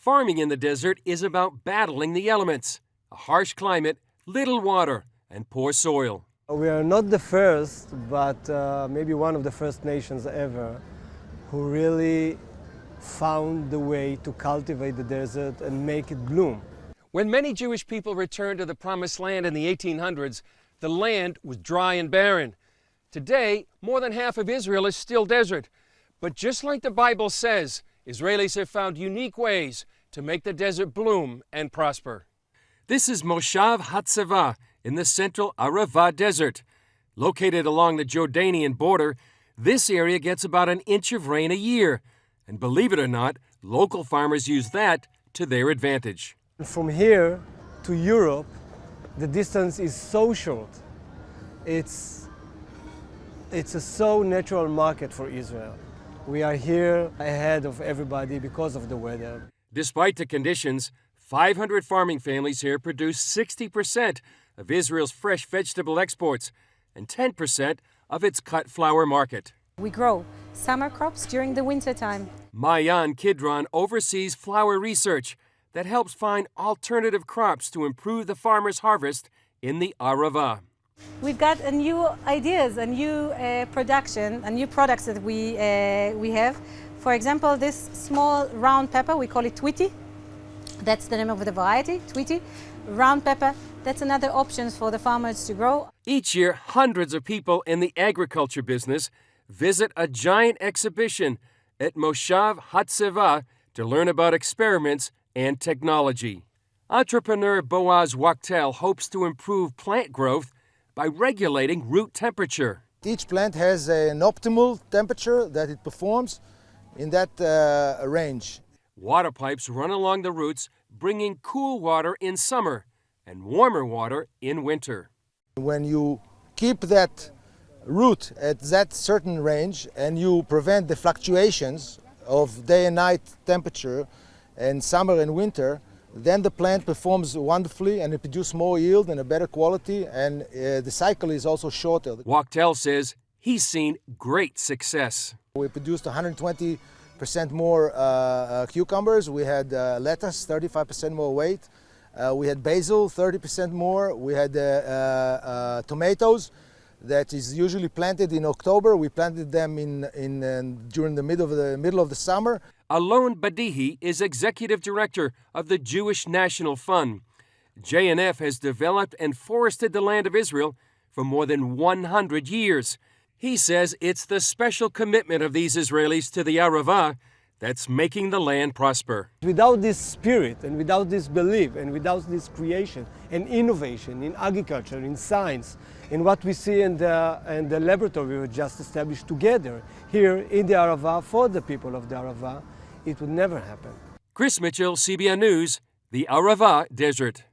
Farming in the desert is about battling the elements, a harsh climate, little water, and poor soil. We are not the first, but maybe one of the first nations ever who really found the way to cultivate the desert and make it bloom. When many Jewish people returned to the Promised Land in the 1800s, the land was dry and barren. Today, more than half of Israel is still desert. But just like the Bible says, Israelis have found unique ways to make the desert bloom and prosper. This is Moshav Hatzeva in the central Arava Desert. Located along the Jordanian border, this area gets about an inch of rain a year. And believe it or not, local farmers use that to their advantage. From here to Europe, the distance is so short. It's a so natural market for Israel. We are here ahead of everybody because of the weather. Despite the conditions, 500 farming families here produce 60% of Israel's fresh vegetable exports and 10% of its cut flour market. We grow summer crops during the winter time. Mayan Kidron oversees flour research that helps find alternative crops to improve the farmer's harvest in the Arava. We've got new ideas, a new production, and new products that we have. For example, this small round pepper, we call it Tweety. That's the name of the variety, Tweety. Round pepper, that's another option for the farmers to grow. Each year, hundreds of people in the agriculture business visit a giant exhibition at Moshav Hatzeva to learn about experiments and technology. Entrepreneur Boaz Wachtel hopes to improve plant growth by regulating root temperature. Each plant has an optimal temperature that it performs in that range. Water pipes run along the roots, bringing cool water in summer and warmer water in winter. When you keep that root at that certain range and you prevent the fluctuations of day and night temperature in summer and winter, then the plant performs wonderfully and it produces more yield and a better quality, and the cycle is also shorter. Wachtel says he's seen great success. We produced 120% more cucumbers. We had lettuce, 35% more weight. We had basil, 30% more. We had tomatoes that is usually planted in October. We planted them during the middle of the summer. Alon Badihi is executive director of the Jewish National Fund. JNF has developed and forested the land of Israel for more than 100 years. He says it's the special commitment of these Israelis to the Arava that's making the land prosper. Without this spirit and without this belief and without this creation and innovation in agriculture, in science, in what we see in the laboratory we just established together here in the Arava for the people of the Arava, it would never happen. Chris Mitchell, CBN News, the Arava Desert.